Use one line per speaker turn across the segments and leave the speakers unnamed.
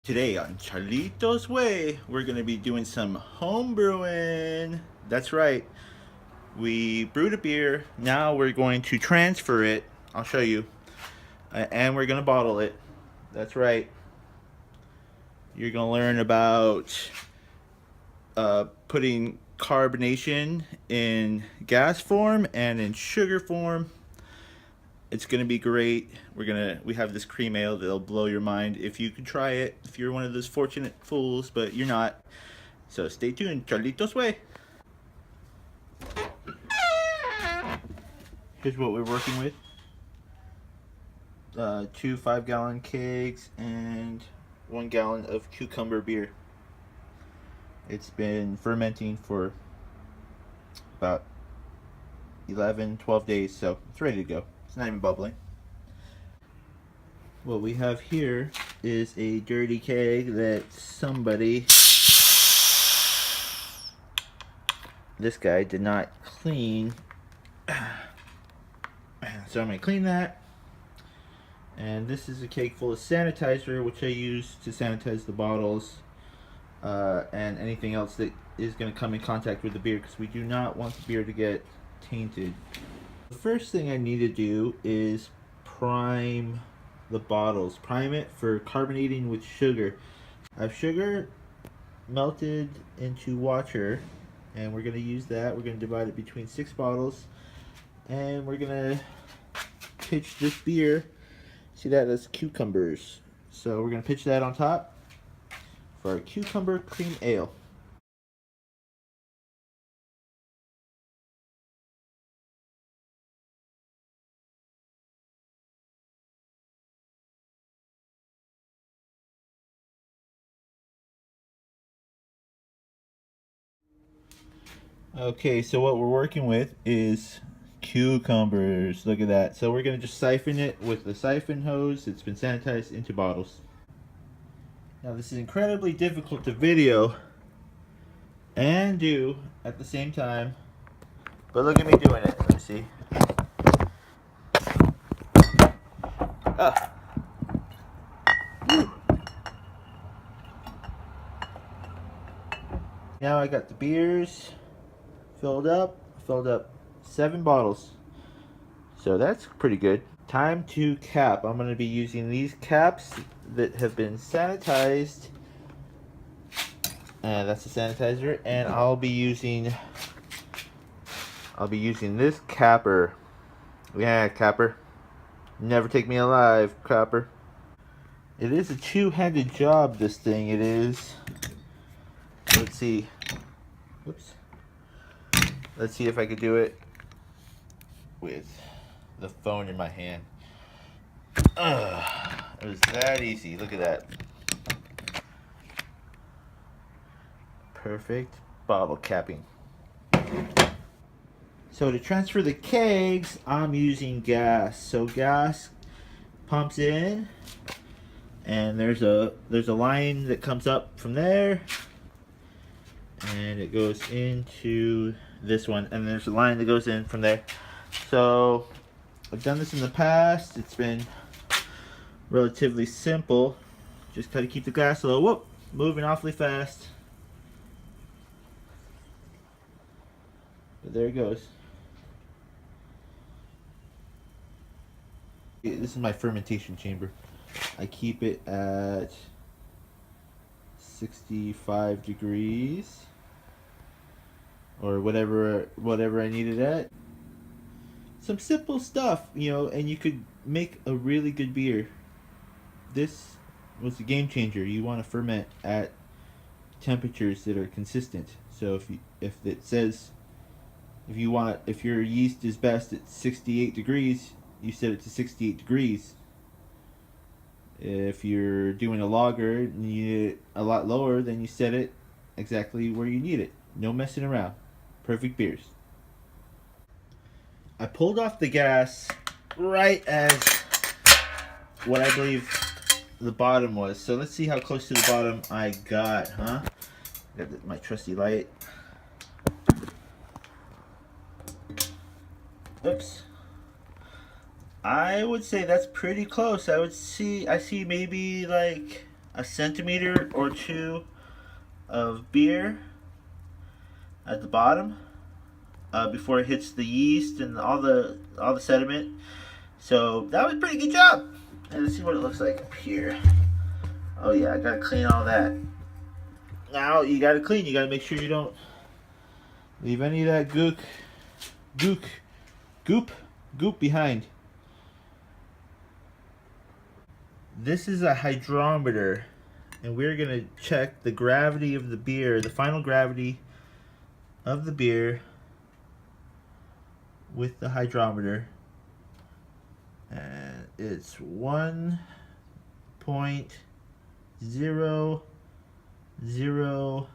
Today on Charlitos Way, we're going to be doing some home brewing. That's right. We brewed a beer. Now we're going to transfer it. I'll show you. And we're going to bottle it. That's right. You're going to learn about putting carbonation in gas form and in sugar form. It's gonna be great. We have this cream ale that'll blow your mind if you can try it. If you're one of those fortunate fools, but you're not. So stay tuned, Charlitos Way. Here's what we're working with: 2 5-gallon kegs and 1 gallon of cucumber beer. It's been fermenting for about 11-12 days, so it's ready to go. It's not even bubbling. What we have here is a dirty keg that this guy did not clean. So I'm going to clean that. And this is a keg full of sanitizer, which I use to sanitize the bottles and anything else that is going to come in contact with the beer, because we do not want the beer to get tainted. The first thing I need to do is prime the bottles. Prime it for carbonating with sugar. I have sugar melted into water, and we're going to use that. We're going to divide it between 6 bottles, and we're going to pitch this beer. See that as cucumbers. So we're going to pitch that on top for our cucumber cream ale. Okay, so what we're working with is cucumbers. Look at that. So we're going to just siphon it with the siphon hose. It's been sanitized into bottles. Now this is incredibly difficult to video and do at the same time, but look at me doing it. Let me see. Ah. Woo. Now I got the beers filled up 7 bottles, so that's pretty good. Time to cap. I'm going to be using these caps that have been sanitized, and that's the sanitizer, and I'll be using this capper. Yeah, capper, never take me alive, capper. It is a two-handed job, this thing. It is. Let's see. Whoops. Let's see if I could do it with the phone in my hand. It was that easy. Look at that. Perfect bottle capping. So to transfer the kegs, I'm using gas. So gas pumps in, and there's a line that comes up from there, and it goes into this one, and there's a line that goes in from there. So I've done this in the past. It's been relatively simple. Just gotta keep the gas low. Whoop, moving awfully fast. But there it goes. This is my fermentation chamber. I keep it at 65 degrees or whatever I need it at. Some simple stuff, you know, and you could make a really good beer. This was a game changer. You want to ferment at temperatures that are consistent. So if it says if your yeast is best at 68 degrees, you set it to 68 degrees. If you're doing a lager and you need it a lot lower, then you set it exactly where you need it. No messing around. Perfect beers. I pulled off the gas right as what I believe the bottom was. So let's see how close to the bottom I got, huh? Got my trusty light. Oops. I would say that's pretty close. I see maybe like a centimeter or two of beer at the bottom before it hits the yeast and all the sediment. So that was a pretty good job. And let's see what it looks like up here. Oh yeah, I gotta clean all that. Now you gotta clean. You gotta make sure you don't leave any of that goop behind. This is a hydrometer, and we're gonna check the gravity of the beer, the final gravity of the beer with the hydrometer. And it's 1.00.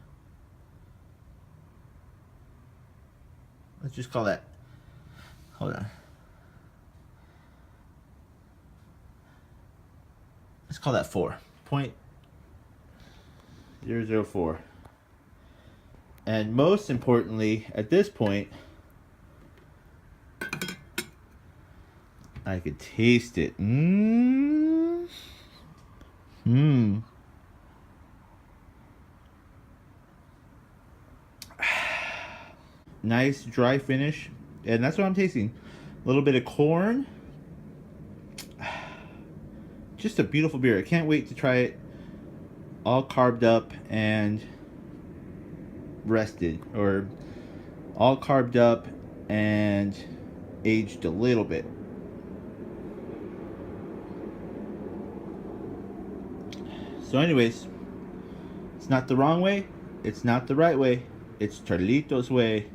Let's just call that. Hold on. Let's call that 4.004. And most importantly, at this point, I could taste it. Nice dry finish, and that's what I'm tasting. A little bit of corn. Just a beautiful beer. I can't wait to try it. All carved up and rested, or all carved up and aged a little bit. So anyways, it's not the wrong way, it's not the right way, it's Charlitos' way.